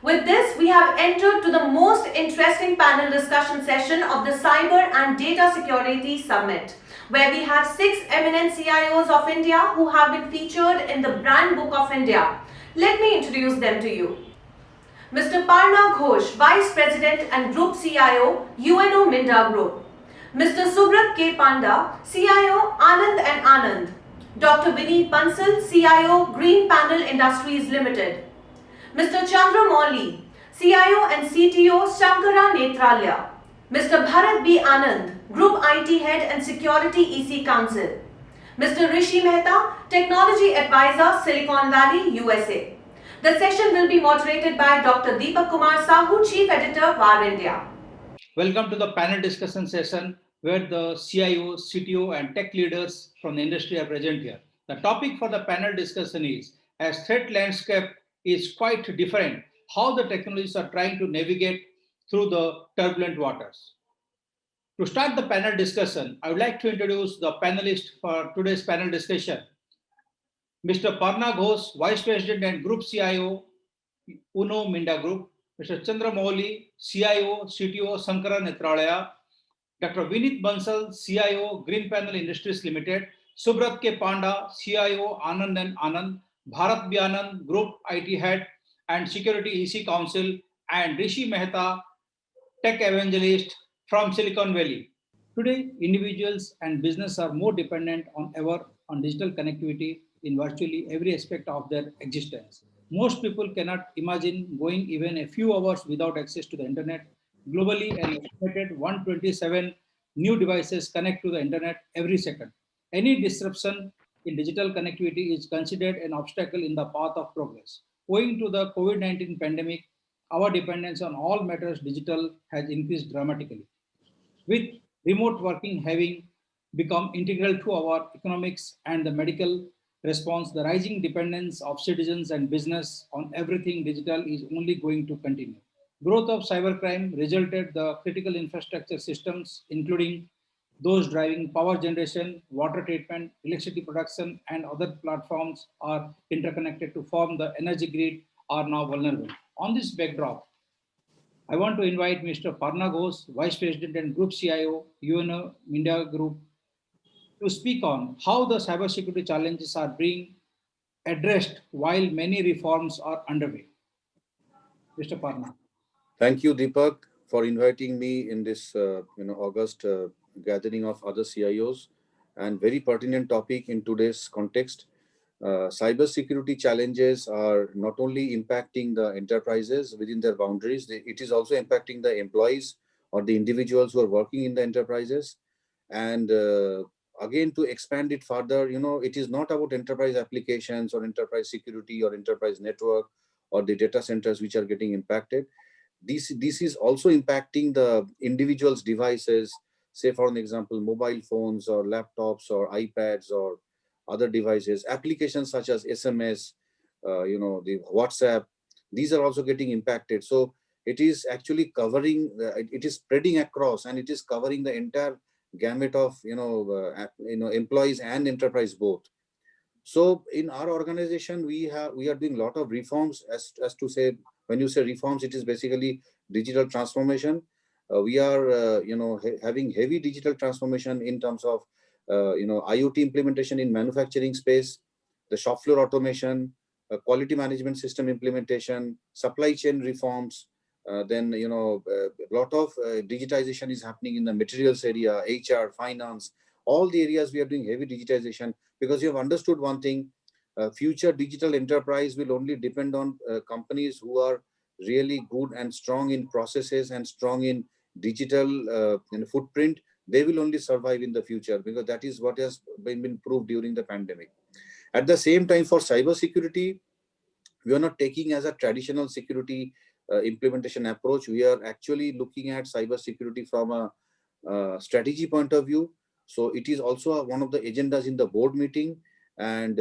With this, we have entered to the most interesting panel discussion session of the Cyber and Data Security Summit, where we have 6 eminent CIOs of India who have been featured in the Brand Book of India. Let me introduce them to you. Mr. Parna Ghosh, Vice President and Group CIO, UNO Minda Group. Mr. Subroto Panda, CIO-ANAND and ANAND. Dr. Vineet Bansal, CIO-Greenpanel Industries Limited. Mr. Chandra Mouli, CIO and CTO-Sankara Nethalaya. Mr. Bharat B. Anand, Group IT Head and Security EC Council. Mr. Rishi Mehta, Technology Advisor, Silicon Valley, USA. The session will be moderated by Dr. Deepak Sahu, Chief Editor, VAR India. Welcome to the panel discussion session where the CIO, CTO and tech leaders from the industry are present here. The topic for the panel discussion is, as threat landscape is quite different, how the technologies are trying to navigate through the turbulent waters. To start the panel discussion, I would like to introduce the panelists for today's panel discussion. Mr. Parna Ghosh, Vice President and Group CIO, UNO Minda Group. Mr. Chandra Mouli, CIO, CTO-Sankara Nethalaya. Dr. Vineet Bansal, CIO, Greenpanel Industries Limited. Subroto Panda, CIO, ANAND and ANAND. Bharat B. Anand, Group IT Head and Security EC Council. And Rishi Mehta, Tech Evangelist from Silicon Valley. Today, individuals and business are more dependent on ever on digital connectivity in virtually every aspect of their existence. Most people cannot imagine going even a few hours without access to the internet. Globally, an estimated 127 new devices connect to the internet every second. Any disruption in digital connectivity is considered an obstacle in the path of progress. Owing to the COVID-19 pandemic, our dependence on all matters digital has increased dramatically. With remote working having become integral to our economics and the medical response, the rising dependence of citizens and business on everything digital is only going to continue. Growth of cybercrime resulted the critical infrastructure systems, including those driving power generation, water treatment, electricity production, and other platforms are interconnected to form the energy grid are now vulnerable. On this backdrop, I want to invite Mr. Parna Ghosh, Vice President and Group CIO, UNO Minda Group, to speak on how the cybersecurity challenges are being addressed while many reforms are underway. Mr. Parna. Thank you, Deepak, for inviting me in this August gathering of other CIOs, and very pertinent topic in today's context. Cybersecurity challenges are not only impacting the enterprises within their boundaries, it is also impacting the employees or the individuals who are working in the enterprises. And again, to expand it further, it is not about enterprise applications or enterprise security or enterprise network or the data centers which are getting impacted. This is also impacting the individual's devices, say for an example, mobile phones or laptops or iPads or other devices, applications such as SMS, the WhatsApp, these are also getting impacted. So it is actually covering, it is spreading across, and it is covering the entire gamut of, employees and enterprise both. So in our organization, we are doing a lot of reforms. As to say, when you say reforms, it is basically digital transformation. We are, having heavy digital transformation in terms of, IoT implementation in manufacturing space, the shop floor automation, quality management system implementation, supply chain reforms. Then, a lot of digitization is happening in the materials area, HR, finance, all the areas we are doing heavy digitization, because you have understood one thing, future digital enterprise will only depend on companies who are really good and strong in processes and strong in digital footprint. They will only survive in the future, because that is what has been proved during the pandemic. At the same time, for cybersecurity, we are not taking as a traditional security implementation approach. We are actually looking at cybersecurity from a strategy point of view. So it is also one of the agendas in the board meeting. And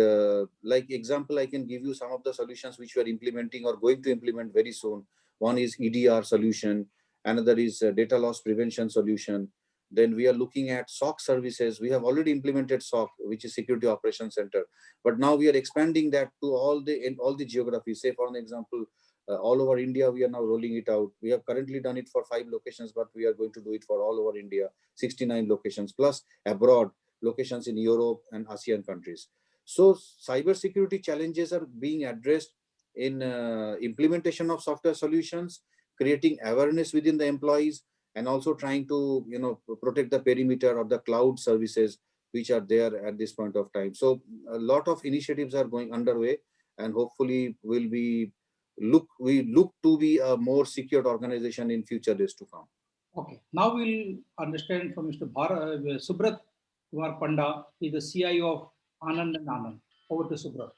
like example, I can give you some of the solutions which we are implementing or going to implement very soon. One is EDR solution. Another is data loss prevention solution. Then we are looking at SOC services. We have already implemented SOC, which is Security Operations Center. But now we are expanding that to all the geographies. Say, for an example, All over India, we are now rolling it out. We have currently done it for 5 locations, but we are going to do it for all over India, 69 locations, plus abroad, locations in Europe and ASEAN countries. So cybersecurity challenges are being addressed in implementation of software solutions, creating awareness within the employees, and also trying to protect the perimeter of the cloud services which are there at this point of time. So a lot of initiatives are going underway, and hopefully we look to be a more secured organization in future days to come. Okay. Now we'll understand from Mr. Subrat Panda, is the CIO of Anand and Anand. Over to Subrat.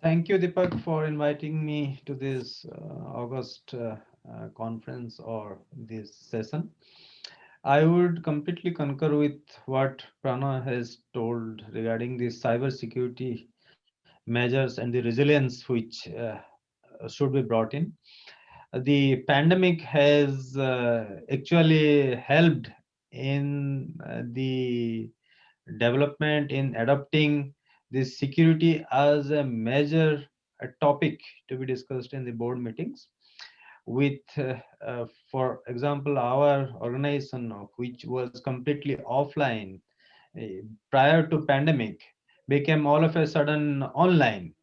Thank you, Deepak, for inviting me to this August conference or this session. I would completely concur with what Prana has told regarding the cybersecurity measures and the resilience which should be brought in. The pandemic has actually helped in the development in adopting this security as a major topic to be discussed in the board meetings with for example our organization which was completely offline prior to pandemic became all of a sudden online.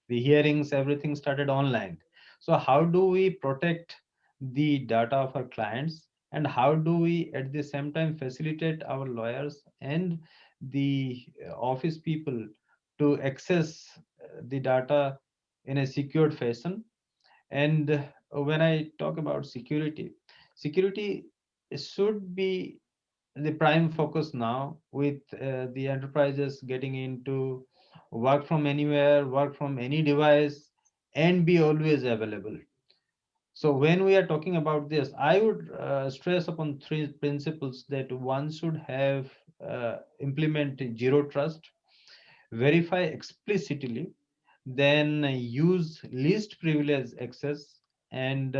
The hearings, everything started online. So how do we protect the data of our clients, and how do we at the same time facilitate our lawyers and the office people to access the data in a secured fashion? And when I talk about security, security should be the prime focus now with the enterprises getting into work from anywhere, work from any device, and be always available. So when we are talking about this, I would stress upon three principles that one should have implement zero trust, verify explicitly, then use least privilege access, and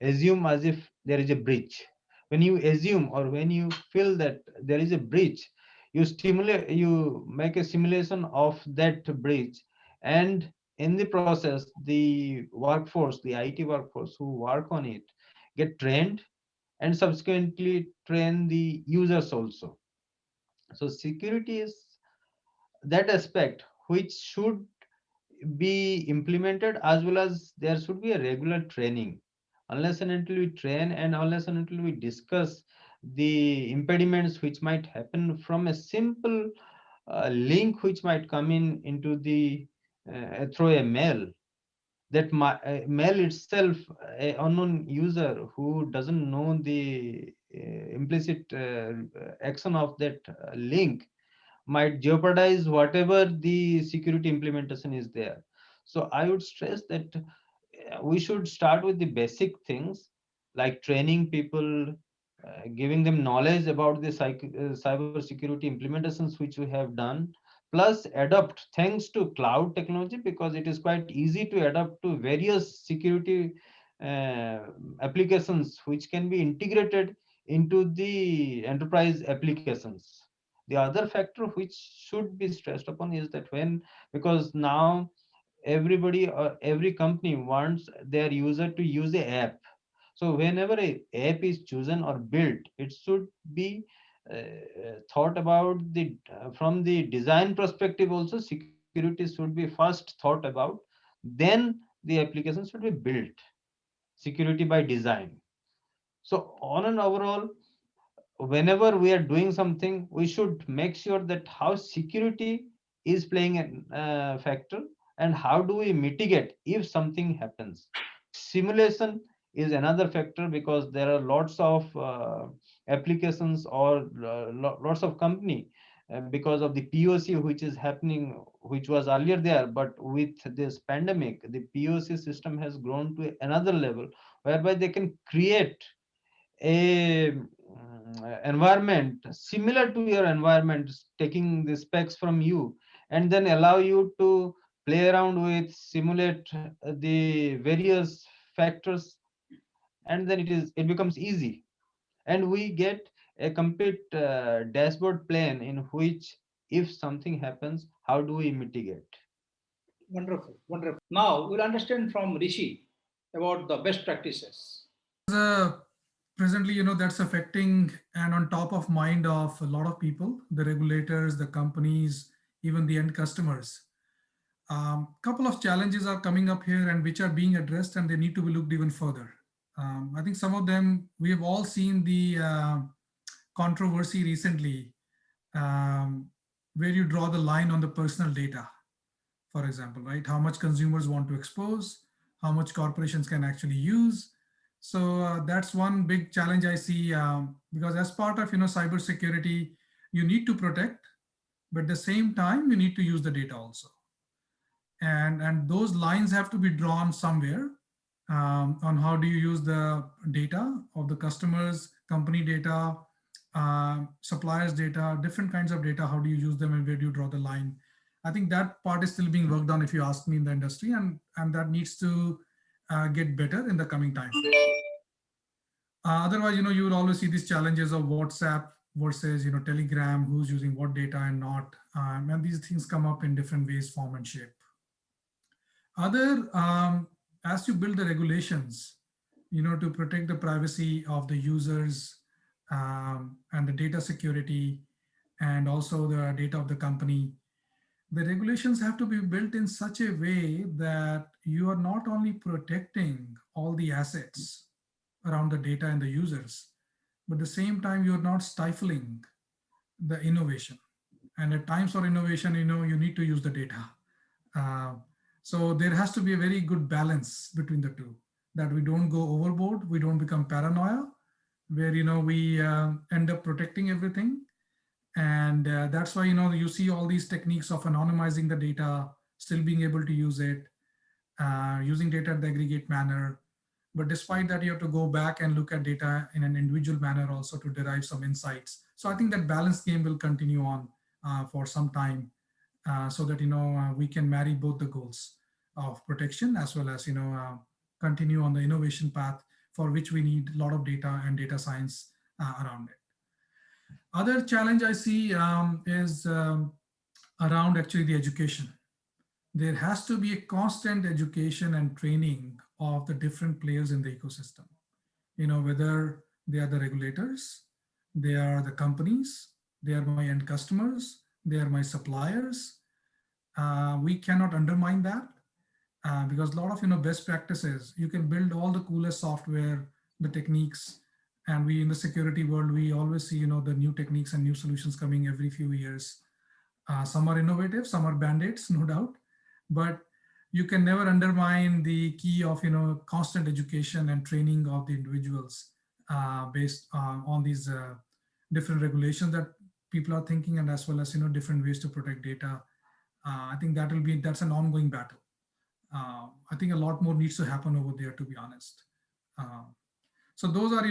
assume as if there is a breach. When you assume or when you feel that there is a breach, you make a simulation of that breach, and in the process the workforce, the IT workforce who work on it, get trained and subsequently train the users also. So security is that aspect which should be implemented, as well as there should be a regular training. Unless and until we train and unless and until we discuss the impediments which might happen from a simple link which might come in into the through a mail, that mail itself, a unknown user who doesn't know the implicit action of that link might jeopardize whatever the security implementation is there. So I would stress that we should start with the basic things like training people, giving them knowledge about the cyber security implementations which we have done, plus adopt thanks to cloud technology, because it is quite easy to adapt to various security uh, applications which can be integrated into the enterprise applications. The other factor which should be stressed upon is that when, because now everybody or every company wants their user to use a app. So whenever a app is chosen or built, it should be thought about the from the design perspective also. Security should be first thought about, then the application should be built. Security by design. So on an overall, whenever we are doing something, we should make sure that how security is playing a factor, and how do we mitigate if something happens. Simulation is another factor, because there are lots of applications or lots of company, because of the POC which is happening, which was earlier there, but with this pandemic the POC system has grown to another level, whereby they can create a environment similar to your environment, taking the specs from you, and then allow you to play around with, simulate the various factors, and then it becomes easy, and we get a complete dashboard plan in which if something happens, how do we mitigate. Wonderful, wonderful. Now we'll understand from Rishi about the best practices. Presently, that's affecting and on top of mind of a lot of people, the regulators, the companies, even the end customers. Couple of challenges are coming up here and which are being addressed, and they need to be looked even further. I think some of them, we have all seen the controversy recently, where you draw the line on the personal data, for example, right? How much consumers want to expose, how much corporations can actually use. So that's one big challenge I see, because as part of cybersecurity, you need to protect, but at the same time you need to use the data also, and those lines have to be drawn somewhere, on how do you use the data of the customers, company data, suppliers data, different kinds of data. How do you use them and where do you draw the line? I think that part is still being worked on, if you ask me, in the industry, and that needs to get better in the coming time. Otherwise, you will always see these challenges of WhatsApp versus Telegram, who's using what data and not, and these things come up in different ways, form and shape. Other, as you build the regulations, to protect the privacy of the users, and the data security, and also the data of the company, the regulations have to be built in such a way that you are not only protecting all the assets around the data and the users, but at the same time, you're not stifling the innovation. And at times for innovation, you need to use the data. So there has to be a very good balance between the two, that we don't go overboard, we don't become paranoia, where we end up protecting everything. And that's why you see all these techniques of anonymizing the data, still being able to use it, using data in the aggregate manner. But despite that, you have to go back and look at data in an individual manner also to derive some insights. So I think that balance game will continue on for some time, so that we can marry both the goals of protection as well as continue on the innovation path, for which we need a lot of data and data science around it. Other challenge I see is around actually the education. There has to be a constant education and training of the different players in the ecosystem. Whether they are the regulators, they are the companies, they are my end customers, they are my suppliers. We cannot undermine that, because a lot of best practices, you can build all the coolest software, the techniques, and we in the security world, we always see the new techniques and new solutions coming every few years. Some are innovative, some are band-aids, no doubt, but you can never undermine the key of constant education and training of the individuals, based on these different regulations that people are thinking, and as well as different ways to protect data. I think that's an ongoing battle. I think a lot more needs to happen over there, to be honest. So those are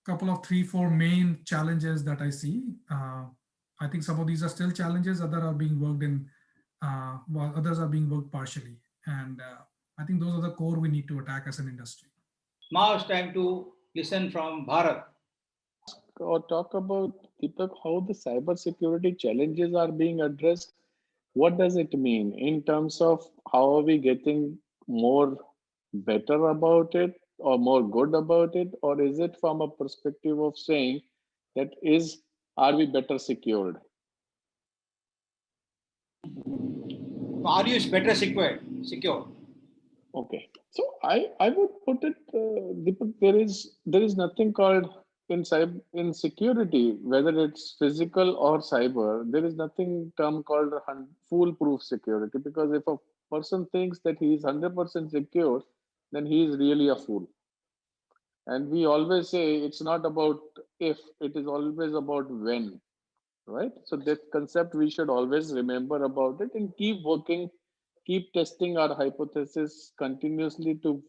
couple of 3-4 main challenges that I see. I think some of these are still challenges, others are being worked in, while others are being worked partially. And I think those are the core we need to attack as an industry. Now it's time to listen from Bharat. Or talk about, Deepak, how the cyber security challenges are being addressed. What does it mean in terms of how are we getting more better about it or more good about it, or is it from a perspective of saying that are we better secured? Are you better secure? Okay, so I would put it, Deepak, there is nothing called in security, whether it's physical or cyber, there is nothing term called foolproof security, because if a person thinks that he is 100% secure, then he is really a fool. And we always say it's not about if, it is always about when, right? So that concept we should always remember about it and keep working, keep testing our hypothesis continuously to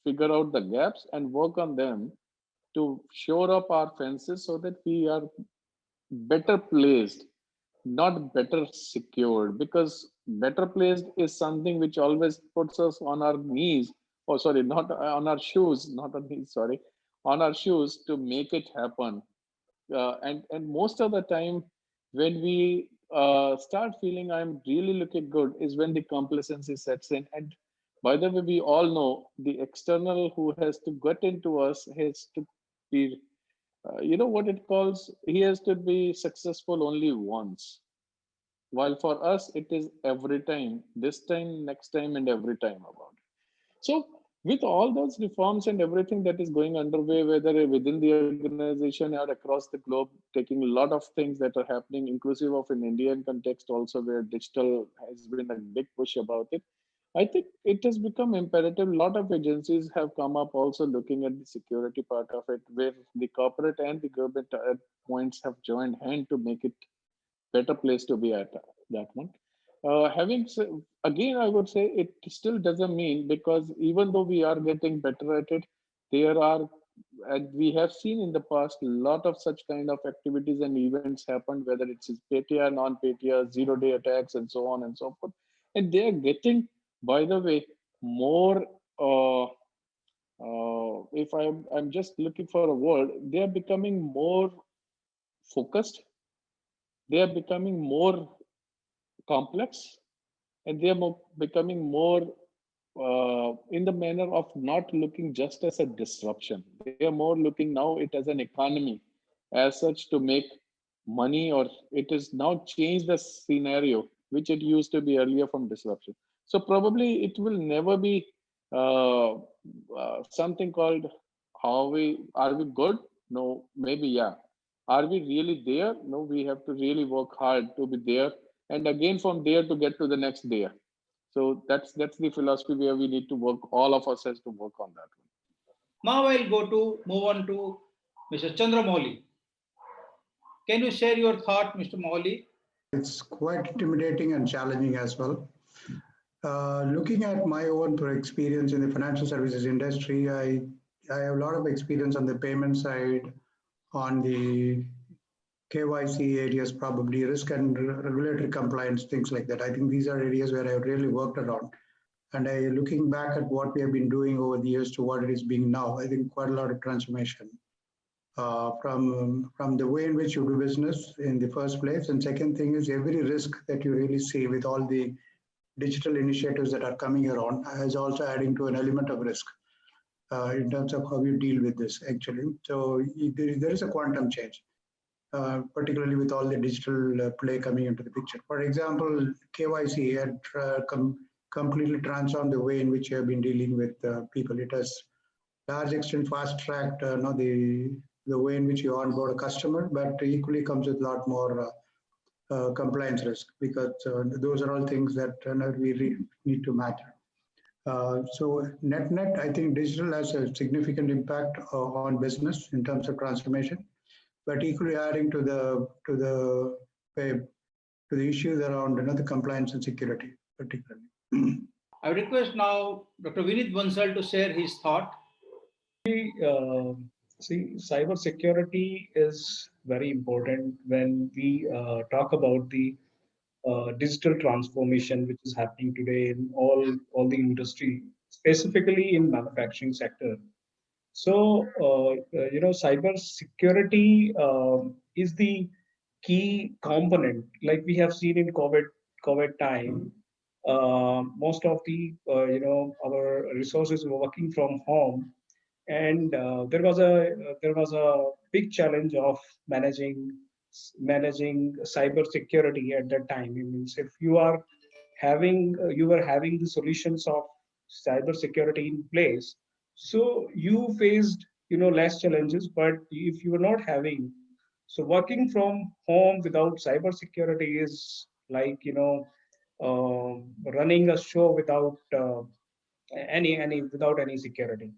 figure out the gaps and work on them to shore up our fences so that we are better placed, not better secured, because better placed is something which always puts us on our knees, oh sorry, not on our shoes, not on knees, sorry, on our shoes to make it happen. And most of the time when we start feeling I'm really looking good is when the complacency sets in. And by the way, we all know the external who has to get into us has to be, you know what it calls, he has to be successful only once. While for us, it is every time, this time, next time, and every time about it. So, with all those reforms and everything that is going underway, whether within the organization or across the globe, taking a lot of things that are happening, inclusive of an Indian context also, where digital has been a big push about it. I think it has become imperative. A lot of agencies have come up also looking at the security part of it, where the corporate and the government points have joined hand to make it better place to be at that one. Again, I would say it still doesn't mean, because even though we are getting better at it, there are, and we have seen in the past a lot of such kind of activities and events happened, whether it's PTR, non-PTR, zero-day attacks, and so on and so forth. And they are getting, by the way, more. If I'm just looking for a word, they are becoming more focused. They are becoming more complex, and they are becoming more in the manner of not looking just as a disruption. They are more looking now it as an economy as such to make money, or it is now changed the scenario which it used to be earlier from disruption. So probably it will never be something called, how we are we good? No, maybe yeah. Are we really there? No, we have to really work hard to be there, and again from there to get to the next there. So that's the philosophy where we need to work. All of us has to work on that one. Now I'll move on to Mr. Chandra Mouli. Can you share your thought, Mr. Mouli? It's quite intimidating and challenging as well. Looking at my own experience in the financial services industry, I have a lot of experience on the payment side, on the KYC areas, probably risk and regulatory compliance, things like that. I think these are areas where I've really worked around. And looking back at what we have been doing over the years to what it is being now, I think quite a lot of transformation from the way in which you do business in the first place. And second thing is every risk that you really see with all the digital initiatives that are coming around is also adding to an element of risk in terms of how you deal with this actually. So there is a quantum change, particularly with all the digital play coming into the picture. For example, KYC had completely transformed the way in which you have been dealing with people. It has large extent fast-tracked the way in which you onboard a customer, but equally comes with a lot more compliance risk, because those are all things that we really need to matter. So net, I think digital has a significant impact on business in terms of transformation, but equally adding to the issues around the compliance and security, particularly. I request now Dr. Vineet Bansal to share his thought. See, cyber security is very important when we talk about the digital transformation which is happening today in all the industry, specifically in manufacturing sector. So, cyber security is the key component. Like we have seen in COVID time, most of the our resources were working from home, and there was a big challenge of managing cyber security at that time. It means if you were having the solutions of cyber security in place, so you faced less challenges. But if you were not having, so working from home without cyber security is like running a show without without any security.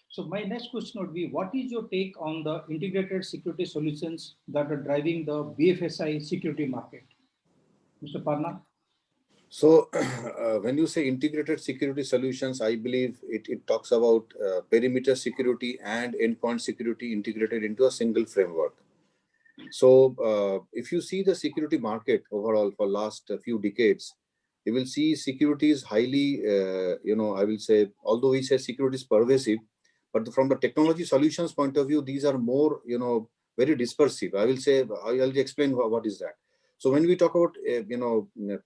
So my next question would be, what is your take on the integrated security solutions that are driving the BFSI security market? Mr. Parna? So when you say integrated security solutions, I believe it talks about perimeter security and endpoint security integrated into a single framework. So if you see the security market overall for last few decades, you will see security is highly, I will say, although we say security is pervasive, but from the technology solutions point of view, these are more, very dispersive. I will say, I'll explain what is that. So when we talk about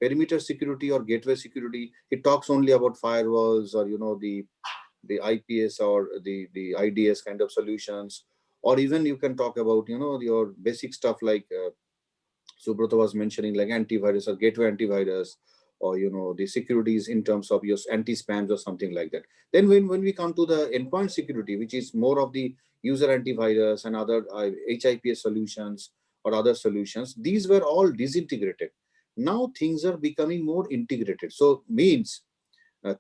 perimeter security or gateway security, it talks only about firewalls or the IPS or the IDS kind of solutions, or even you can talk about your basic stuff like Subroto was mentioning, like antivirus or gateway antivirus, or the securities in terms of your anti-spams or something like that. Then when we come to the endpoint security, which is more of the user antivirus and other HIPS solutions or other solutions, these were all disintegrated. Now things are becoming more integrated. So means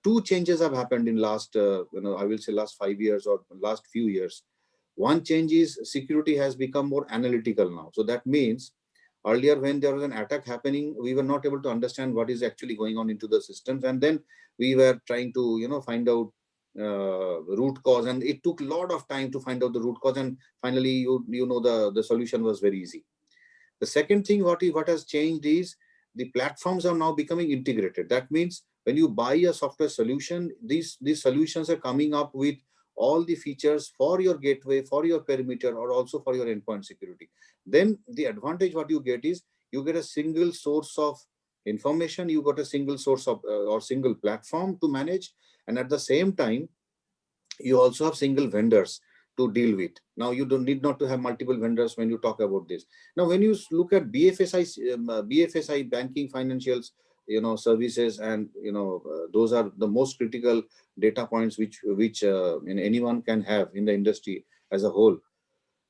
two changes have happened in last I will say last 5 years or last few years. One change is security has become more analytical now. So that means earlier when there was an attack happening, we were not able to understand what is actually going on into the systems, and then we were trying to find out root cause, and it took a lot of time to find out the root cause, and finally the solution was very easy. The second thing what has changed is the platforms are now becoming integrated. That means when you buy a software solution, these solutions are coming up with all the features for your gateway, for your perimeter, or also for your endpoint security. Then the advantage what you get is you get a single source of information, you got a single source of or single platform to manage, and at the same time you also have single vendors to deal with. Now you don't need not to have multiple vendors when you talk about this. Now when you look at BFSI banking financials services, and those are the most critical data points which anyone can have in the industry as a whole.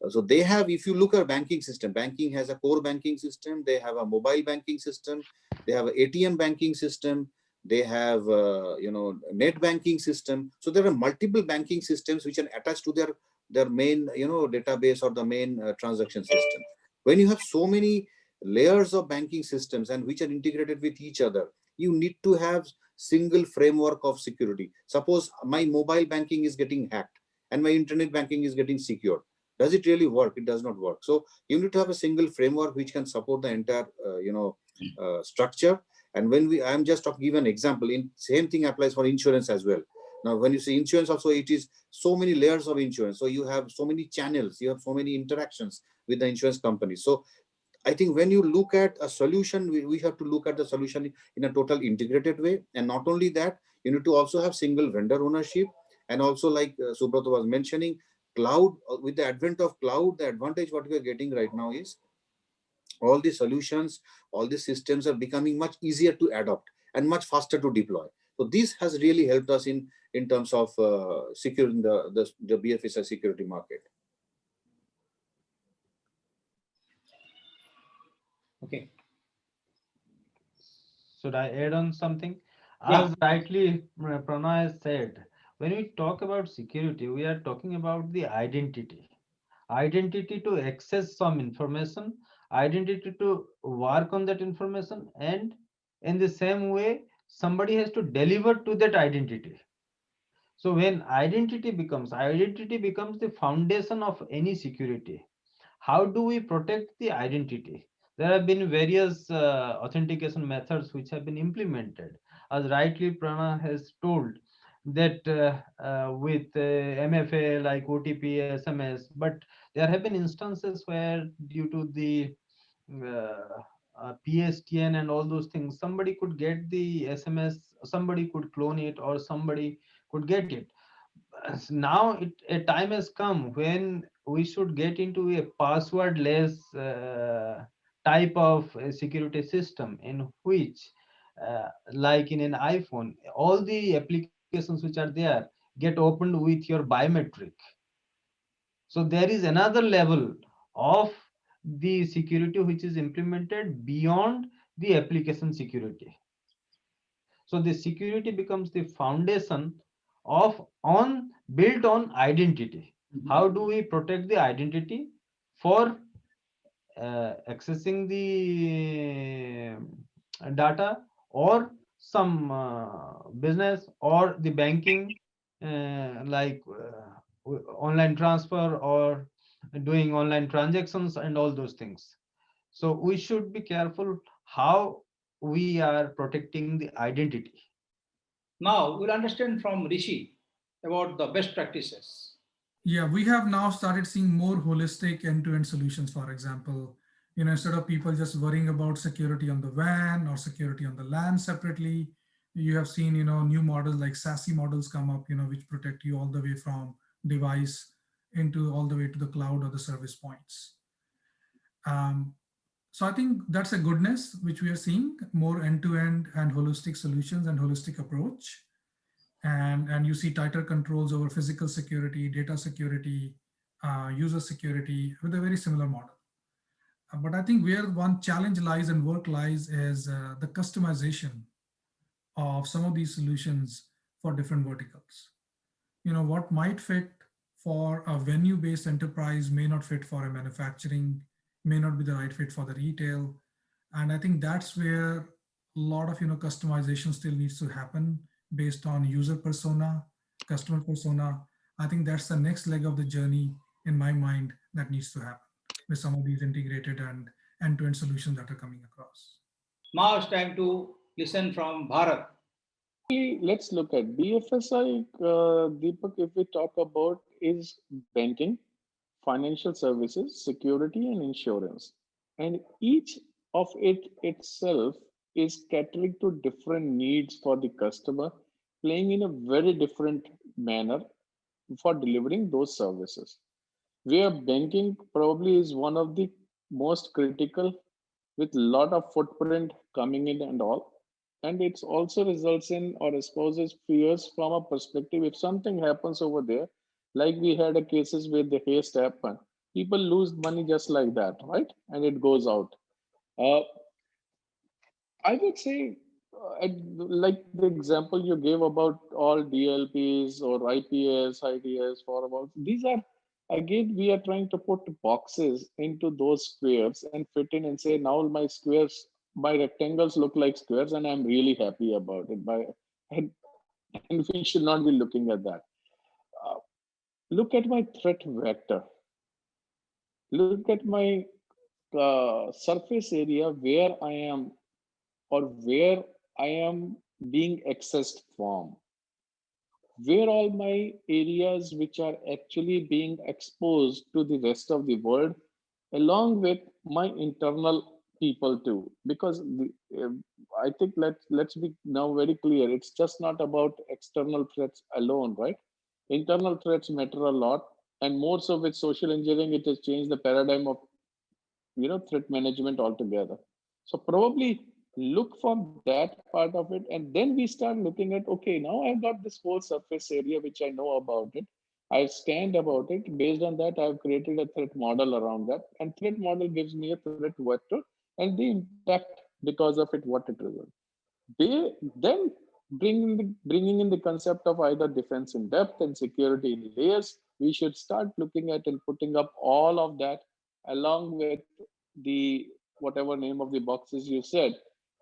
So they have, if you look at banking system, banking has a core banking system, they have a mobile banking system, they have an ATM banking system, they have net banking system. So there are multiple banking systems which are attached to their main database or the main transaction system. When you have so many layers of banking systems and which are integrated with each other, you need to have single framework of security. Suppose my mobile banking is getting hacked and my internet banking is getting secured. Does it really work? It does not work. So you need to have a single framework which can support the entire structure. And when I'm just talking, give an example, in same thing applies for insurance as well. Now when you say insurance also, it is so many layers of insurance. So you have so many channels, you have so many interactions with the insurance company. So I think when you look at a solution, we have to look at the solution in a total integrated way. And not only that, you need to also have single vendor ownership. And also, like Subroto was mentioning, cloud. With the advent of cloud, the advantage what we are getting right now is all the solutions, all the systems are becoming much easier to adopt and much faster to deploy. So this has really helped us in terms of securing the BFSI security market. Okay. Should I add on something? Yeah. As rightly Pranay has said, when we talk about security, we are talking about the identity. Identity to access some information, identity to work on that information, and in the same way, somebody has to deliver to that identity. So when identity becomes the foundation of any security. How do we protect the identity? There have been various authentication methods which have been implemented. As rightly Prana has told, that with MFA like OTP, SMS, but there have been instances where due to the PSTN and all those things, somebody could get the SMS, somebody could clone it, or somebody could get it. Now a time has come when we should get into a passwordless type of a security system, in which like in an iPhone, all the applications which are there get opened with your biometric. So there is another level of the security which is implemented beyond the application security. So the security becomes the foundation of on built on identity. How do we protect the identity for accessing the data, or some business, or the banking, like online transfer, or doing online transactions and all those things. So we should be careful how we are protecting the identity. Now we'll understand from Rishi about the best practices. Yeah, we have now started seeing more holistic end-to-end solutions. For example, Instead of people just worrying about security on the WAN or security on the LAN separately, you have seen, new models like SASE models come up, which protect you all the way from device into all the way to the cloud or the service points. So I think that's a goodness which we are seeing, more end-to-end and holistic solutions and holistic approach. And you see tighter controls over physical security, data security, user security with a very similar model. But I think where one challenge lies and work lies is the customization of some of these solutions for different verticals. What might fit for a venue-based enterprise may not fit for a manufacturing, may not be the right fit for the retail. And I think that's where a lot of customization still needs to happen based on user persona, customer persona. I think that's the next leg of the journey in my mind that needs to happen with some of these integrated and end-to-end solutions that are coming across. Now it's time to listen from Bharat. Let's look at BFSI, Deepak, if we talk about is banking, financial services, security, and insurance. And each of it itself is catering to different needs for the customer, playing in a very different manner for delivering those services. Where banking probably is one of the most critical with a lot of footprint coming in and all. And it also results in or exposes fears from a perspective. If something happens over there, like we had a cases with the haste happen, people lose money just like that, right? And it goes out. Uh, I would say, like the example you gave about all DLPs or IPS, IDS, forward, these are, again, we are trying to put boxes into those squares and fit in and say, now my squares, my rectangles look like squares and I'm really happy about it. And, and we should not be looking at that. Uh, Look at my threat vector. Look at my surface area where I am or where I am being accessed from, where all my areas which are actually being exposed to the rest of the world, along with my internal people too. Because I think let's be now very clear. It's just not about external threats alone, right? Internal threats matter a lot, and more so with social engineering, it has changed the paradigm of threat management altogether. So probably look for that part of it, and then we start looking at, okay, now I've got this whole surface area which I know about it. I stand about it. Based on that, I've created a threat model around that, and threat model gives me a threat vector and the impact because of it, what it results. They then bringing in the concept of either defense in depth and security in layers. We should start looking at and putting up all of that along with the whatever name of the boxes you said,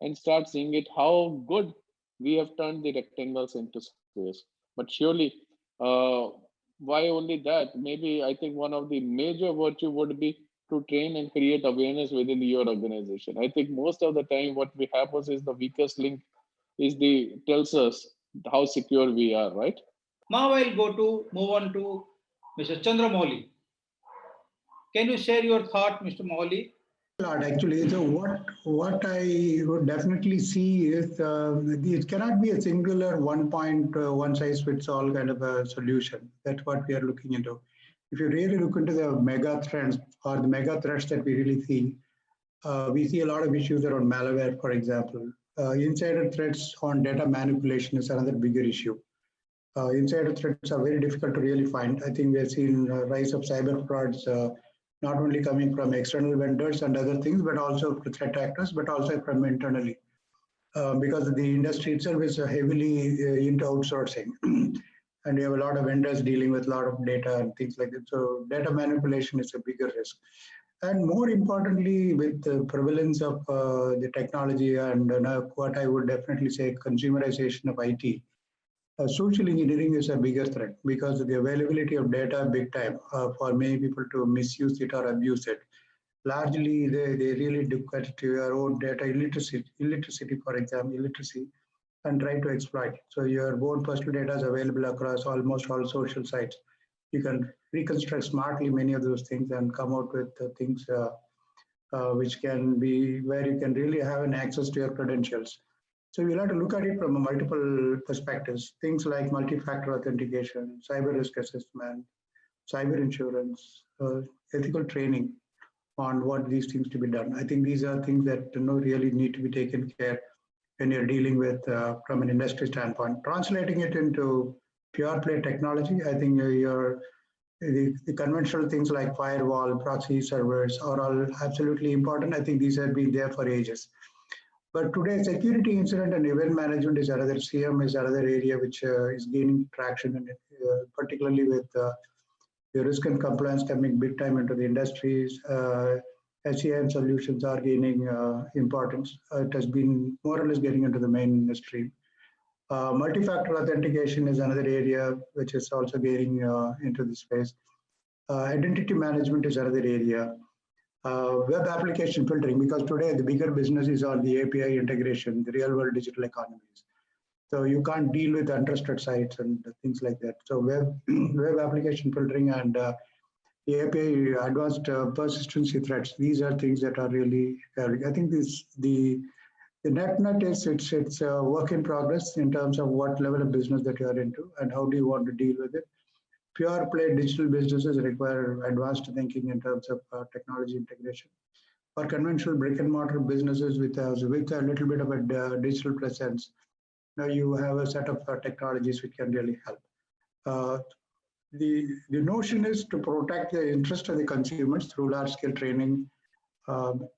and start seeing it how good we have turned the rectangles into squares. But surely, uh, why only that? Maybe I think one of the major virtue would be to train and create awareness within your organization. I think most of the time what we happens is the weakest link is the tells us how secure we are, right? Now I'll move on to Mr. Chandra Mouli. Can you share your thought, Mr. Mouli? Lot actually. So what I would definitely see is it cannot be a singular one size fits all kind of a solution. That's what we are looking into. If you really look into the mega trends or the mega threats that we see a lot of issues around malware, for example. Insider threats on data manipulation is another bigger issue. Insider threats are very difficult to really find. I think we have seen rise of cyber frauds, not only coming from external vendors and other things, but also threat actors, but also from internally. Because the industry itself is heavily into outsourcing. And we have a lot of vendors dealing with a lot of data and things like that. So data manipulation is a bigger risk. And more importantly, with the prevalence of the technology and what I would definitely say consumerization of IT, social engineering is a bigger threat because the availability of data big time for many people to misuse it or abuse it. Largely, they really look at your own data illiteracy, for example, and try to exploit it. So your own personal data is available across almost all social sites. You can reconstruct smartly many of those things and come out with things which can be where you can really have an access to your credentials. So we'll have to look at it from multiple perspectives, things like multi-factor authentication, cyber risk assessment, cyber insurance, ethical training on what these things to be done. I think these are things that really need to be taken care when you're dealing with from an industry standpoint. Translating it into pure play technology, I think the conventional things like firewall, proxy servers are all absolutely important. I think these have been there for ages. But today, security incident and event management is another, CM is another area which is gaining traction, and particularly with the risk and compliance coming big time into the industries. SEM solutions are gaining importance. It has been more or less getting into the mainstream. Multi-factor authentication is another area which is also getting into the space. Identity management is another area. Web application filtering, because today the bigger businesses are the API integration, the real world digital economies. So you can't deal with untrusted sites and things like that. So web application filtering and the API advanced persistency threats, these are things that are really, I think the net is it's a work in progress in terms of what level of business that you are into and how do you want to deal with it. Pure play digital businesses require advanced thinking in terms of technology integration. For conventional brick and mortar businesses with a little bit of a digital presence, now you have a set of technologies which can really help. The notion is to protect the interest of the consumers through large scale training,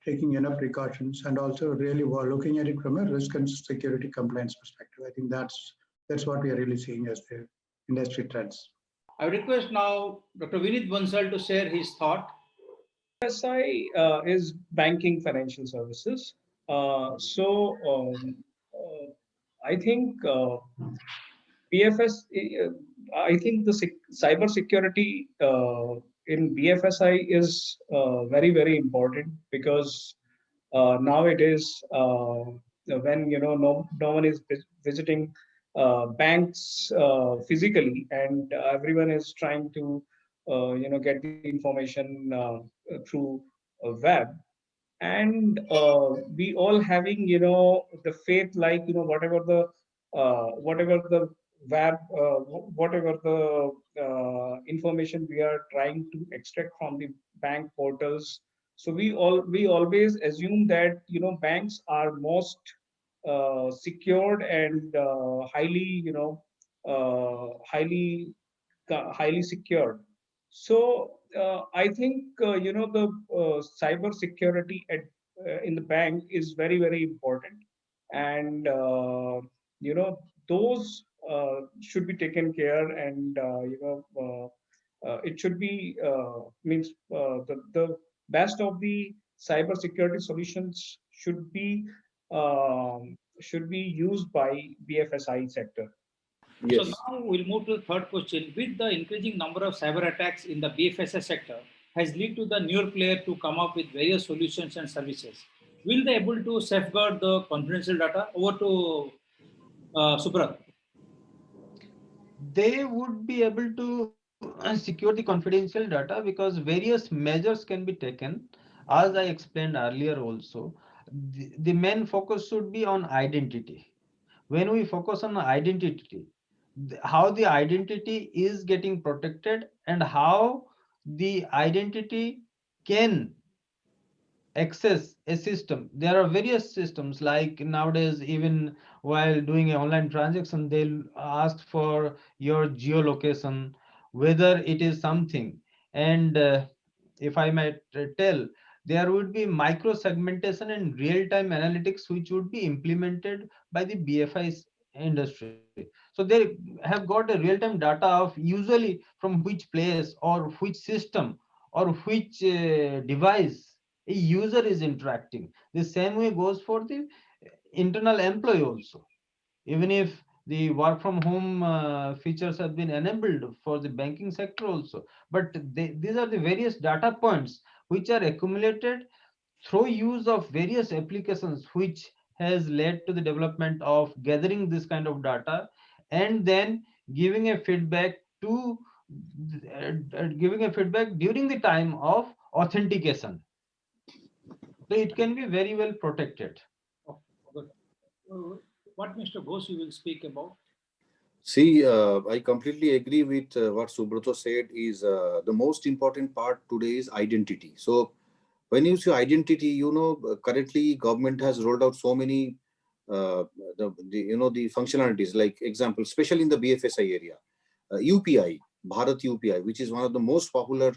taking enough precautions, and also really looking at it from a risk and security compliance perspective. I think that's what we are really seeing as the industry trends. I request now Dr. Vineet Bansal to share his thought. BFSI is banking financial services. I think BFS. I think the cyber security in BFSI is very important because nowadays when no one is visiting banks physically, and everyone is trying to get the information through a web, and we all having the faith, like whatever the web whatever the information we are trying to extract from the bank portals. So we always assume that banks are most secured and highly secured. So I think the cyber security in the bank is very important, and those should be taken care, and it should be means the best of the cyber security solutions should be used by BFSI sector. So Yes. now we'll move to the third question. With the increasing number of cyber attacks in the BFSI sector has led to the newer player to come up with various solutions and services. Will they able to safeguard the confidential data? Over to Subrat. They would be able to secure the confidential data because various measures can be taken. As I explained earlier also, the main focus should be on identity. When we focus on identity, how the identity is getting protected and how the identity can access a system. There are various systems, like nowadays, even while doing an online transaction, they'll ask for your geolocation, whether it is something. And if I might tell, there would be micro segmentation and real-time analytics which would be implemented by the BFI industry. So they have got a real-time data of usually from which place or which system or which device a user is interacting. The same way goes for the internal employee also. Even if the work from home features have been enabled for the banking sector also, but these are the various data points which are accumulated through use of various applications, which has led to the development of gathering this kind of data and then giving a feedback to giving a feedback during the time of authentication. So it can be very well protected. Okay, good. What Mr. Ghosh you will speak about? See, I completely agree with what Subroto said is the most important part today is identity. So when you say identity, currently government has rolled out so many, the functionalities, like example, especially in the BFSI area, UPI, Bharat UPI, which is one of the most popular,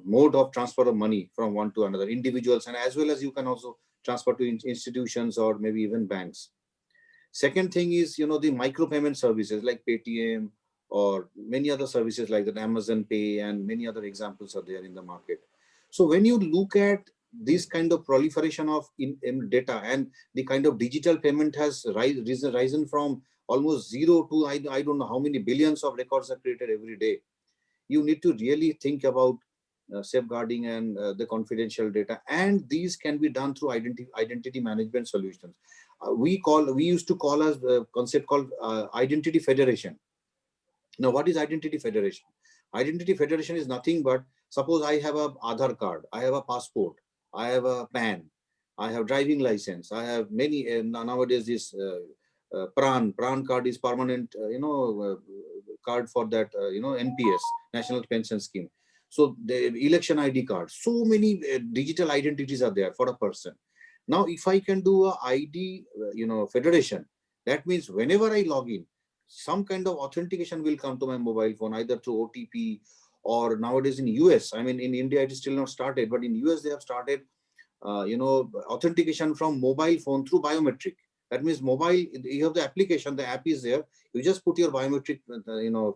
mode of transfer of money from one to another, individuals, and as well as you can also transfer to institutions or maybe even banks. Second thing is, the micro payment services like Paytm or many other services like that, Amazon Pay, and many other examples are there in the market. So when you look at this kind of proliferation of in data, and the kind of digital payment has risen from almost zero to I don't know how many billions of records are created every day. You need to really think about safeguarding and the confidential data, and these can be done through identity management solutions. We used to call us a concept called identity federation. Now, what is identity federation? Identity federation is nothing but, suppose I have a Aadhaar card, I have a passport, I have a PAN, I have driving license, I have many, nowadays this PRAN card is permanent, card for that, NPS, National Pension Scheme. So the election ID card, so many digital identities are there for a person. Now, if I can do a ID, federation, that means whenever I log in, some kind of authentication will come to my mobile phone, either through OTP or nowadays in US. I mean, in India, it is still not started, but in US, they have started, authentication from mobile phone through biometric. That means mobile, you have the application, the app is there. You just put your biometric,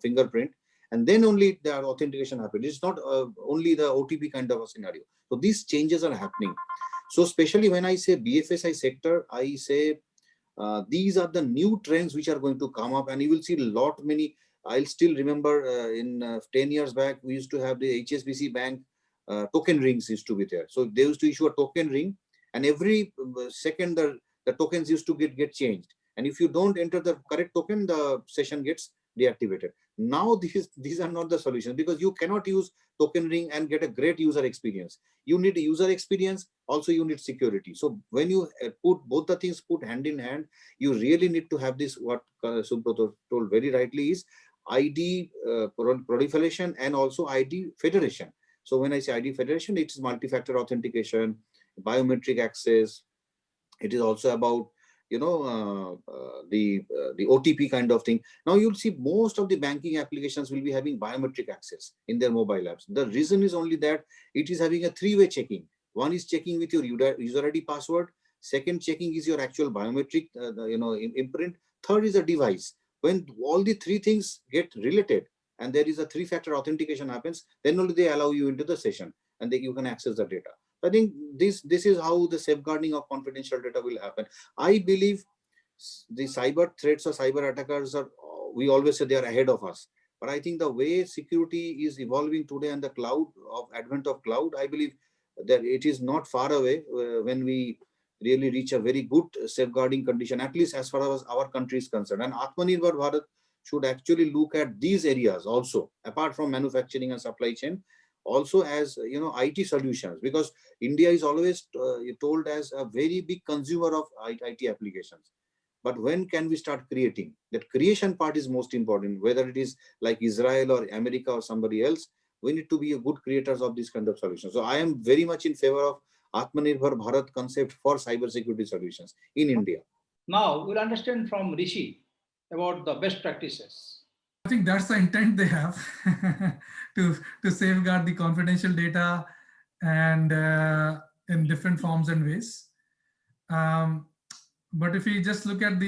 fingerprint, and then only the authentication happens. It's not only the OTP kind of a scenario. So these changes are happening. So especially when I say BFSI sector, I say these are the new trends which are going to come up, and you will see a lot many. I'll still remember in 10 years back, we used to have the HSBC Bank token rings used to be there. So they used to issue a token ring, and every second the tokens used to get changed. And if you don't enter the correct token, the session gets deactivated. Now these are not the solutions, because you cannot use token ring and get a great user experience. You need a user experience, also you need security. So when you put both the things put hand in hand, you really need to have this, what Subroto told very rightly, is ID proliferation and also ID federation. So when I say ID federation, it's multi-factor authentication, biometric access. It is also about, the OTP kind of thing. Now you'll see most of the banking applications will be having biometric access in their mobile apps. The reason is only that it is having a three-way checking. One is checking with your user ID password. Second checking is your actual biometric, imprint. Third is a device. When all the three things get related and there is a three-factor authentication happens, then only they allow you into the session and you can access the data. I think this is how the safeguarding of confidential data will happen. I believe the cyber threats or cyber attackers are, we always say they are ahead of us. But I think the way security is evolving today and the advent of cloud, I believe that it is not far away when we really reach a very good safeguarding condition, at least as far as our country is concerned. And Atmanirbhar Bharat should actually look at these areas also, apart from manufacturing and supply chain, also as IT solutions, because India is always told as a very big consumer of IT applications. But when can we start creating? That creation part is most important, whether it is like Israel or America or somebody else. We need to be a good creators of this kind of solutions. So I am very much in favor of Atmanirbhar Bharat concept for cybersecurity solutions in India. Now we'll understand from Rishi about the best practices. I think that's the intent they have to safeguard the confidential data and in different forms and ways. But if we just look at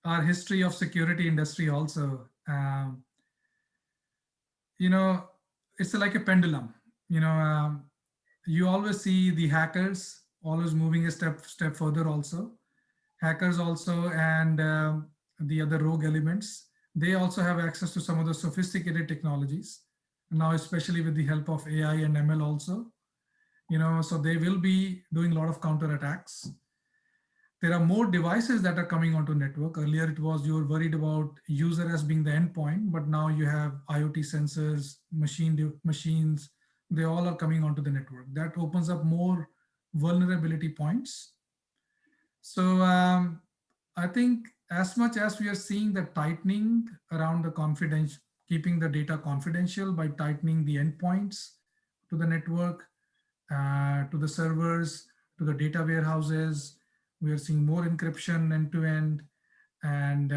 our history of security industry also, it's like a pendulum. You always see the hackers always moving a step further also. Hackers also, and the other rogue elements, they also have access to some of the sophisticated technologies. Now, especially with the help of AI and ML also, so they will be doing a lot of counterattacks. There are more devices that are coming onto network. Earlier, it was you were worried about user as being the endpoint, but now you have IoT sensors, machines, they all are coming onto the network. That opens up more vulnerability points. So I think as much as we are seeing the tightening around the confidential, keeping the data confidential by tightening the endpoints to the network, to the servers, to the data warehouses, we are seeing more encryption end to end, and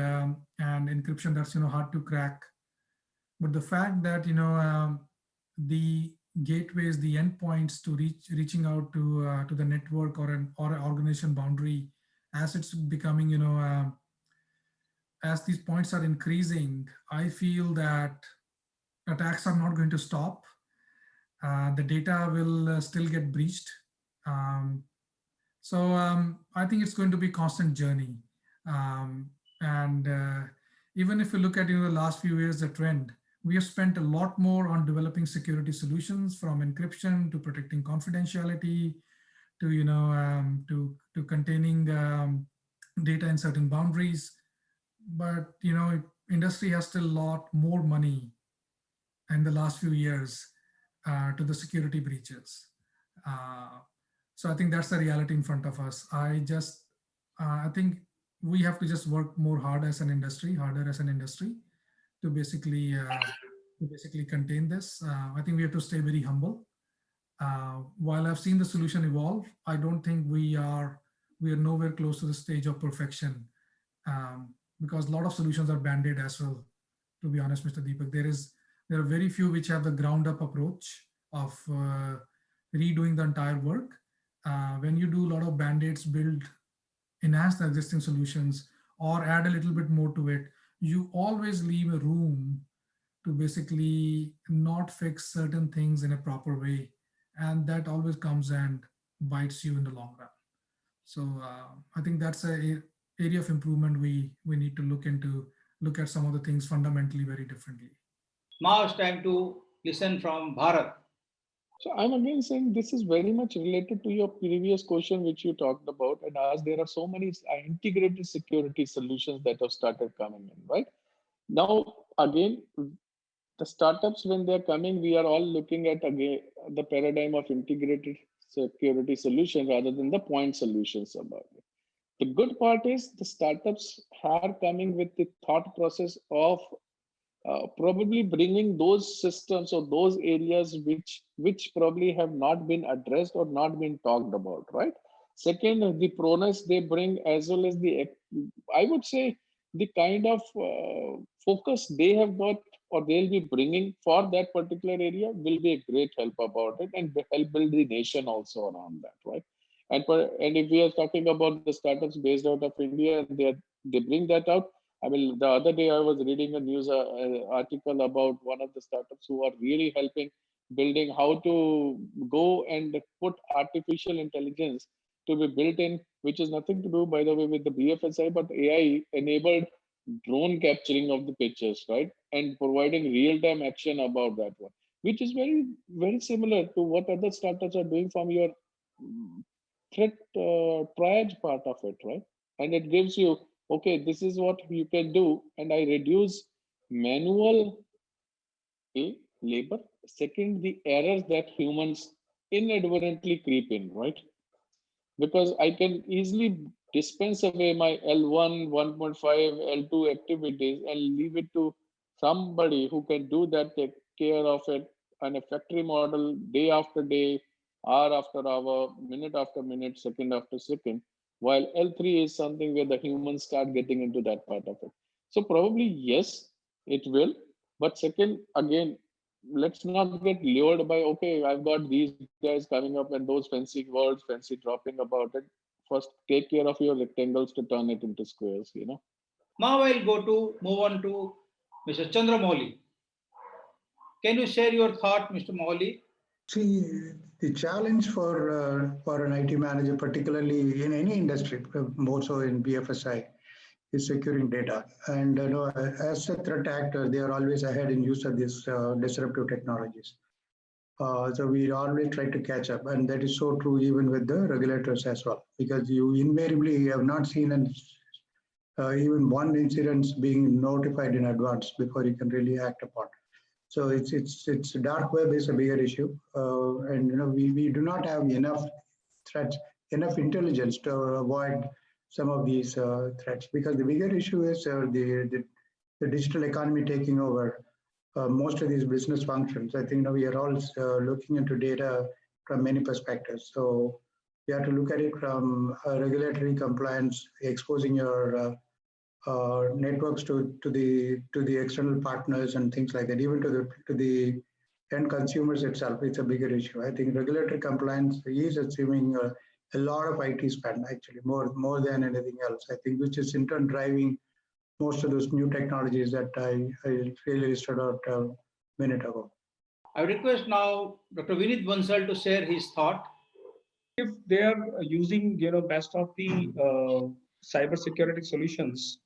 encryption that's hard to crack. But the fact that the gateways, the endpoints to reaching out to the network or an organization boundary, as it's becoming as these points are increasing, I feel that attacks are not going to stop. The data will still get breached. So I think it's going to be a constant journey. And even if you look at the last few years, the trend, we have spent a lot more on developing security solutions, from encryption to protecting confidentiality to to containing data in certain boundaries. But industry has still a lot more money in the last few years to the security breaches. So I think that's the reality in front of us. I think we have to just work harder as an industry to basically contain this. I think we have to stay very humble. While I've seen the solution evolve, I don't think we are nowhere close to the stage of perfection, because a lot of solutions are band-aid as well. To be honest, Mr. Deepak, there are very few which have the ground-up approach of redoing the entire work. When you do a lot of band-aids, enhance the existing solutions, or add a little bit more to it, you always leave a room to basically not fix certain things in a proper way. And that always comes and bites you in the long run. So I think that's an area of improvement we need to look at some of the things fundamentally very differently. Now it's time to listen from Bharat. So I'm again saying this is very much related to your previous question, which you talked about, and as there are so many integrated security solutions that have started coming in, right? Now, again, the startups, when they're coming, we are all looking at again the paradigm of integrated security solution rather than the point solutions about it. The good part is the startups are coming with the thought process of probably bringing those systems or those areas which probably have not been addressed or not been talked about, right? Second, the proneness they bring, as well as I would say, the kind of focus they have got or they'll be bringing for that particular area will be a great help about it and help build the nation also around that, right? And if we are talking about the startups based out of India, they bring that out. I mean, the other day I was reading a news article about one of the startups who are really helping building how to go and put artificial intelligence to be built in, which is nothing to do, by the way, with the BFSI, but AI enabled drone capturing of the pictures, right? And providing real-time action about that one, which is very, very similar to what other startups are doing from your threat triage part of it, right? And it gives you, okay, this is what you can do, and I reduce manual labor. Second, the errors that humans inadvertently creep in, right? Because I can easily dispense away my L1, 1.5, L2 activities and leave it to somebody who can do that, take care of it, and a factory model day after day, hour after hour, minute after minute, second after second, while L3 is something where the humans start getting into that part of it. So probably, yes, it will. But second, again, let's not get lured by, okay, I've got these guys coming up and those fancy words, fancy dropping about it. First, take care of your rectangles to turn it into squares, Now I'll move on to Mr. Chandra Mouli. Can you share your thought, Mr. Mouli? See, the challenge for an IT manager, particularly in any industry, more so in BFSI, is securing data. And as a threat actor, they are always ahead in use of these disruptive technologies. So we always try to catch up, and that is so true even with the regulators as well, because you invariably have not seen even one incident being notified in advance before you can really act upon. So it's dark web is a bigger issue, and we do not have enough threats, enough intelligence to avoid some of these threats, because the bigger issue is the digital economy taking over most of these business functions. I think we are all looking into data from many perspectives. So you have to look at it from regulatory compliance, exposing your networks to the external partners and things like that, even to the end consumers itself. It's a bigger issue. I think regulatory compliance is assuming a lot of IT spend, actually more than anything else. I think, which is in turn driving most of those new technologies that I really listed out a minute ago. I request now Dr. Vineet Bansal to share his thought. If they are using best of the cyber security solutions,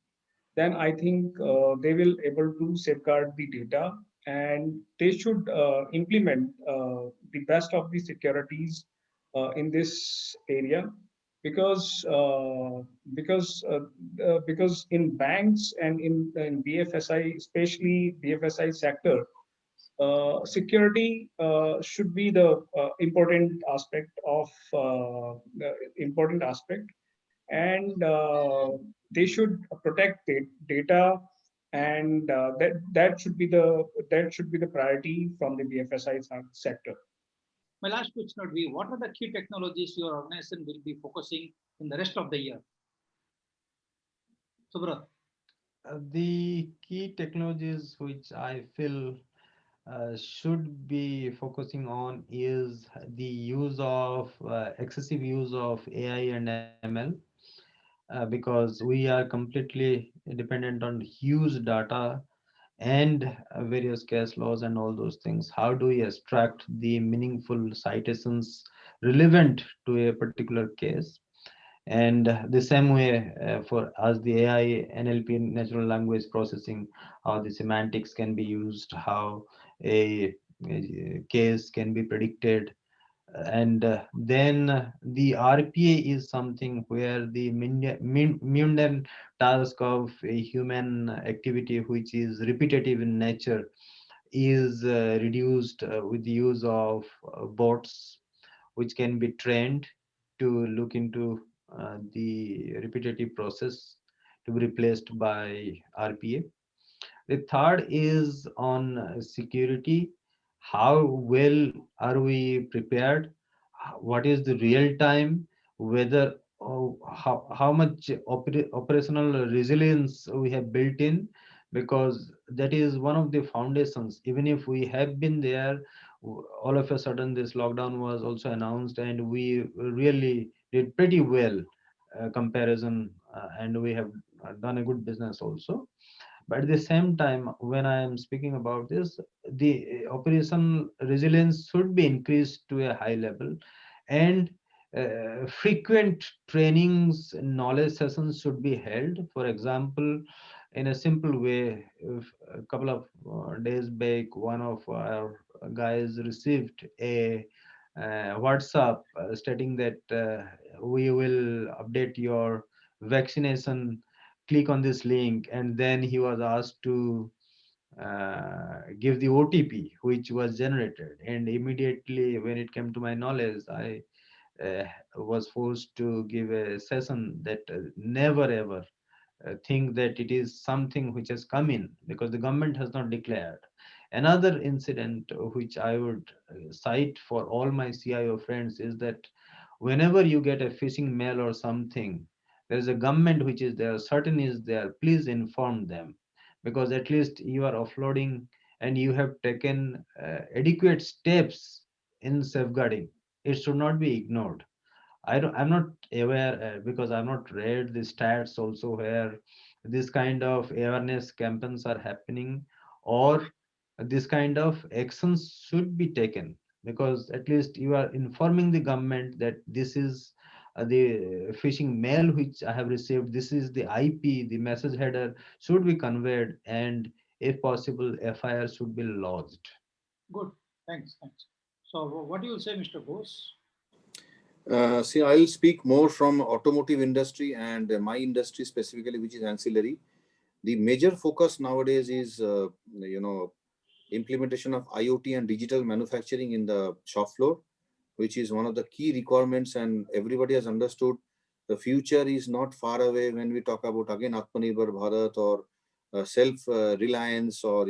then I think they will able to safeguard the data, and they should implement the best of the securities in this area, because because in banks and in BFSI, especially BFSI sector, security should be the important aspect, and they should protect the data, and that should be the priority from the BFSI sector. My last question would be, what are the key technologies your organization will be focusing in the rest of the year? Subroto. The key technologies which I feel should be focusing on is the use of excessive use of AI and ML, because we are completely dependent on huge data and various case laws and all those things. How do we extract the meaningful citations relevant to a particular case? And the same way for us, the AI, NLP, natural language processing, how the semantics can be used, how a case can be predicted. And then the RPA is something where the mundane task of a human activity, which is repetitive in nature, is reduced with the use of bots, which can be trained to look into the repetitive process to be replaced by RPA. The third is on security. How well are we prepared? What is the real time? Whether how much operational resilience we have built in, because that is one of the foundations. Even if we have been there, all of a sudden this lockdown was also announced, and we really did pretty well comparison, and we have done a good business also. But at the same time, when I am speaking about this, the operational resilience should be increased to a high level, and frequent trainings, knowledge sessions should be held. For example, in a simple way, if a couple of days back, one of our guys received a WhatsApp stating that we will update your vaccination, click on this link, and then he was asked to give the OTP which was generated. And immediately when it came to my knowledge, I was forced to give a session that never ever think that it is something which has come in, because the government has not declared. Another incident which I would cite for all my CIO friends is that whenever you get a phishing mail or something, there is a government which is there, certain is there, please inform them, because at least you are offloading and you have taken adequate steps in safeguarding. It should not be ignored. I'm not aware because I've not read the stats also where this kind of awareness campaigns are happening, or this kind of actions should be taken, because at least you are informing the government that this is the phishing mail which I have received, this is the IP, the message header should be conveyed, and if possible FIR should be lodged. Good, thanks. So what do you say, Mr. Ghosh? See, I'll speak more from automotive industry and my industry specifically, which is ancillary. The major focus nowadays is, implementation of IoT and digital manufacturing in the shop floor, which is one of the key requirements, and everybody has understood the future is not far away when we talk about again Atmanirbhar Bharat or self-reliance or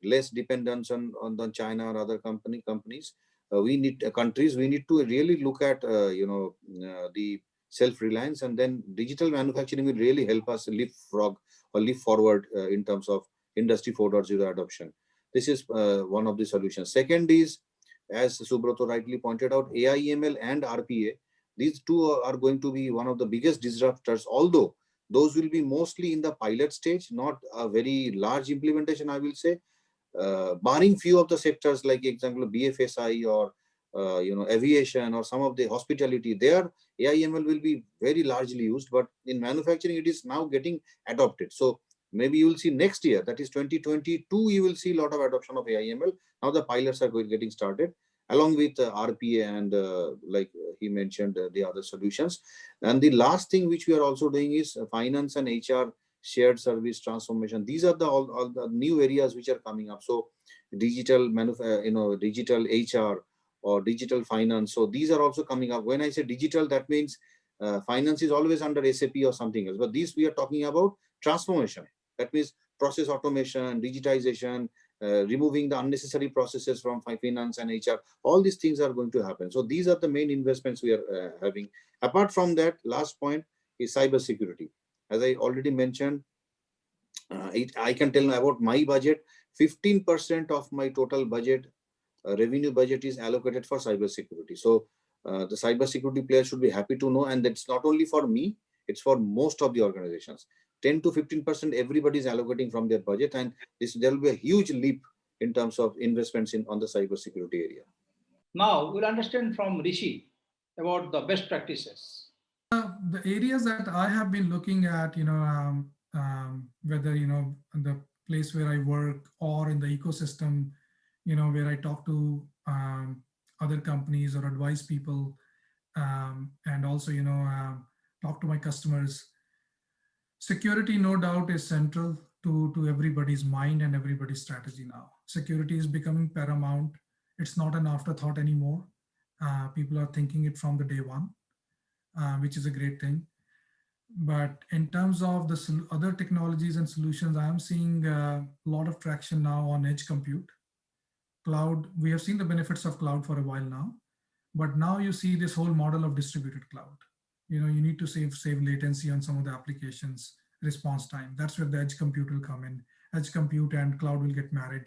less dependence on China or other companies. We need countries. We need to really look at the self-reliance, and then digital manufacturing will really help us leap forward in terms of Industry 4.0 adoption. This is one of the solutions. Second is, as Subroto rightly pointed out, AI, ML and RPA. These two are going to be one of the biggest disruptors, although those will be mostly in the pilot stage, not a very large implementation, I will say. Barring few of the sectors like example BFSI or aviation or some of the hospitality, there AI/ML will be very largely used, but in manufacturing it is now getting adopted. So maybe you will see next year, that is 2022, you will see a lot of adoption of AI/ML. Now the pilots are getting started along with RPA and like he mentioned the other solutions. And the last thing which we are also doing is finance and HR shared service transformation. These are all the new areas which are coming up. So digital digital HR or digital finance. So these are also coming up. When I say digital, that means finance is always under SAP or something else. But this we are talking about transformation. That means process automation, digitization, removing the unnecessary processes from finance and HR. All these things are going to happen. So these are the main investments we are having. Apart from that, last point is cybersecurity. As I already mentioned, I can tell about my budget. 15% of my total budget, revenue budget, is allocated for cybersecurity. So the cybersecurity players should be happy to know, and that's not only for me; it's for most of the organizations. 10 to 15% everybody is allocating from their budget, and there will be a huge leap in terms of investments on the cybersecurity area. Now we'll understand from Rishi about the best practices. The areas that I have been looking at, whether the place where I work or in the ecosystem, where I talk to other companies or advise people, and also talk to my customers. Security, no doubt, is central to everybody's mind and everybody's strategy now. Security is becoming paramount. It's not an afterthought anymore. People are thinking it from the day one, which is a great thing. But in terms of the other technologies and solutions, I am seeing a lot of traction now on edge compute. Cloud, we have seen the benefits of cloud for a while now, but now you see this whole model of distributed cloud. You need to save latency on some of the applications, response time. That's where the edge compute will come in. Edge compute and cloud will get married,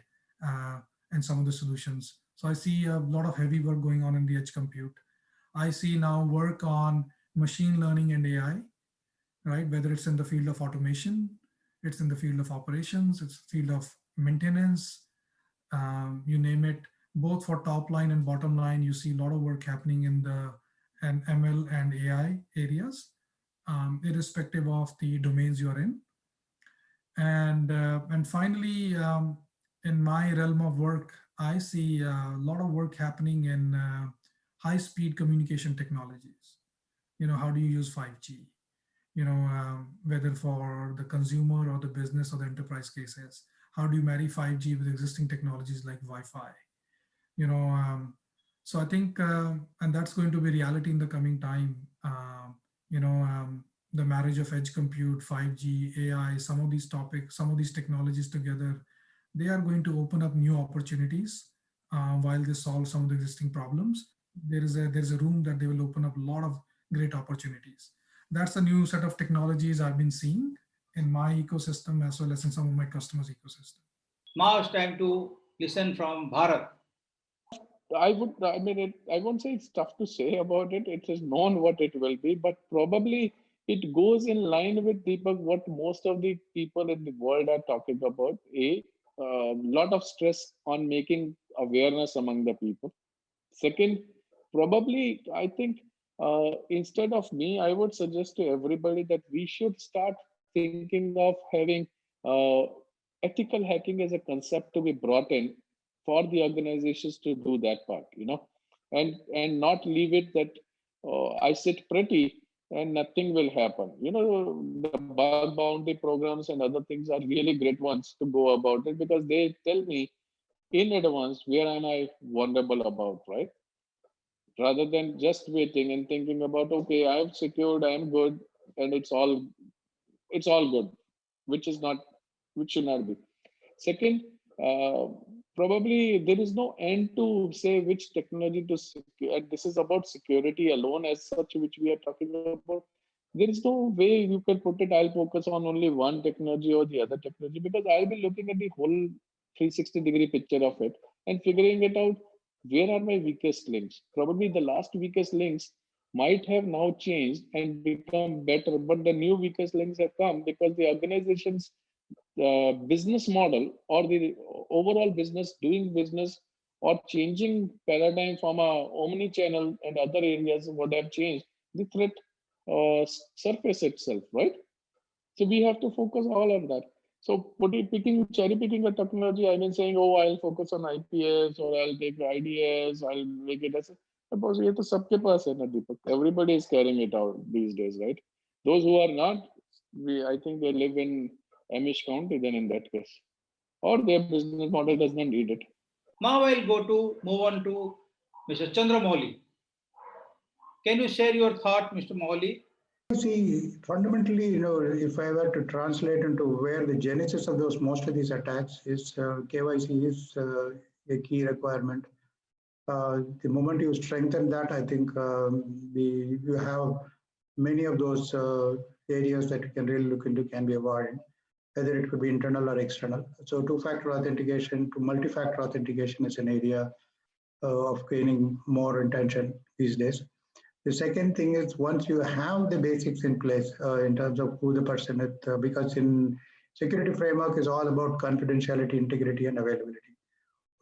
and some of the solutions. So I see a lot of heavy work going on in the edge compute. I see now work on machine learning and AI, right? Whether it's in the field of automation, it's in the field of operations, it's the field of maintenance, you name it. Both for top line and bottom line, you see a lot of work happening in the ML and AI areas, irrespective of the domains you are in. And finally, in my realm of work, I see a lot of work happening in high-speed communication technologies. How do you use 5G? Whether for the consumer or the business or the enterprise cases. How do you marry 5G with existing technologies like Wi-Fi? So I think, and that's going to be reality in the coming time. The marriage of edge compute, 5G, AI, some of these topics, some of these technologies together, they are going to open up new opportunities while they solve some of the existing problems. There's a room that they will open up a lot of great opportunities. That's a new set of technologies I've been seeing in my ecosystem as well as in some of my customers' ecosystem. Now it's time to listen from Bharat. I won't say it's tough to say about it. It is known what it will be, but probably it goes in line with Deepak, what most of the people in the world are talking about. A lot of stress on making awareness among the people. Second, probably, I think instead of me, I would suggest to everybody that we should start thinking of having uh, ethical hacking as a concept to be brought in for the organizations to do that part, and not leave it that I sit pretty and nothing will happen. The bug bounty programs and other things are really great ones to go about it, because they tell me in advance where am I vulnerable about, right? Rather than just waiting and thinking about, okay, I've secured, I'm good, and it's all good, which is not, which should not be. Second, uh, probably there is no end to say which technology to secure. And this is about security alone as such, which we are talking about. There is no way you can put it, I'll focus on only one technology or the other technology, because I'll be looking at the whole 360-degree picture of it and figuring it out. Where are my weakest links? Probably the last weakest links might have now changed and become better, but the new weakest links have come because the organization's business model or the overall business doing business or changing paradigm from a omni-channel and other areas would have changed, the threat surface itself, right? So we have to focus all on that. So cherry picking a technology, I mean saying, oh, I'll focus on IPS or I'll take IDS, I'll make it as a, suppose ये तो सबके पास है ना दीपक. Everybody is carrying it out these days, right? Those who are not, I think they live in Amish County then in that case, or their business model does not need it. Now I'll move on to Mr. Chandra Mouli. Can you share your thought, Mr. Mouli? See, fundamentally, if I were to translate into where the genesis of most of these attacks is, KYC is a key requirement. The moment you strengthen that, I think you have many of those areas that you can really look into can be avoided, whether it could be internal or external. So two-factor authentication to multi-factor authentication is an area of gaining more attention these days. The second thing is once you have the basics in place in terms of who the person is, because in security framework is all about confidentiality, integrity, and availability.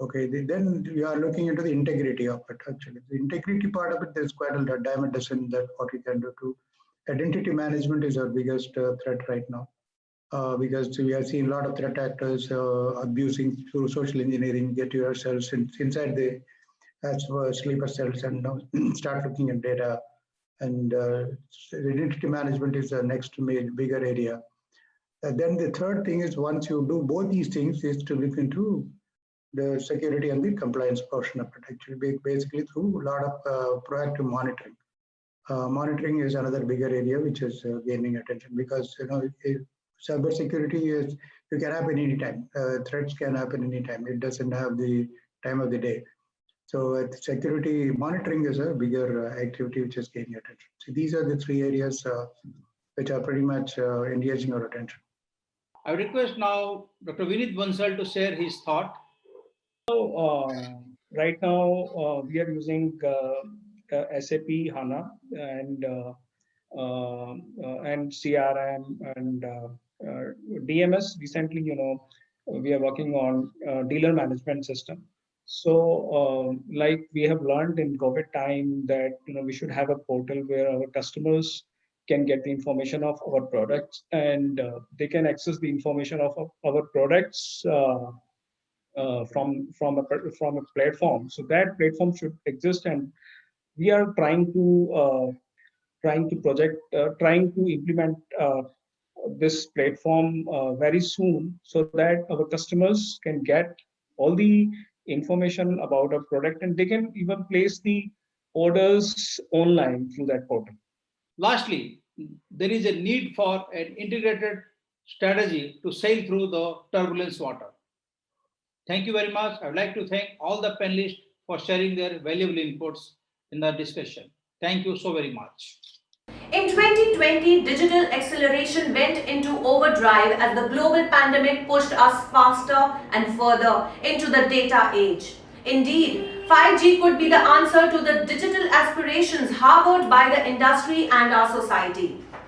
Okay, then you are looking into the integrity of it. Actually, the integrity part of it, there's quite a dime a dozen that what we can do to. Identity management is our biggest threat right now, because we have seen a lot of threat actors abusing through social engineering, get yourselves inside the sleeper cells and start looking at data. And identity management is the next bigger area. Then the third thing is once you do both these things is to look into the security and the compliance portion of it, actually basically through a lot of proactive monitoring. Monitoring is another bigger area which is gaining attention because cyber security is you can happen anytime. Threats can happen anytime. It doesn't have the time of the day. So security monitoring is a bigger activity which is gaining attention. So these are the three areas which are pretty much engaging our attention. I request now Dr. Vineet Bansal to share his thought. So right now we are using SAP HANA and CRM and DMS. Recently, we are working on dealer management system. So like we have learned in COVID time that we should have a portal where our customers can get the information of our products and they can access the information of our products from a platform. So that platform should exist, and we are trying to implement this platform very soon, so that our customers can get all the information about a product and they can even place the orders online through that portal. Lastly, there is a need for an integrated strategy to sail through the turbulence water. Thank you very much. I would like to thank all the panelists for sharing their valuable inputs in the discussion. Thank you so very much. In 2020, digital acceleration went into overdrive as the global pandemic pushed us faster and further into the data age. Indeed, 5G could be the answer to the digital aspirations harbored by the industry and our society.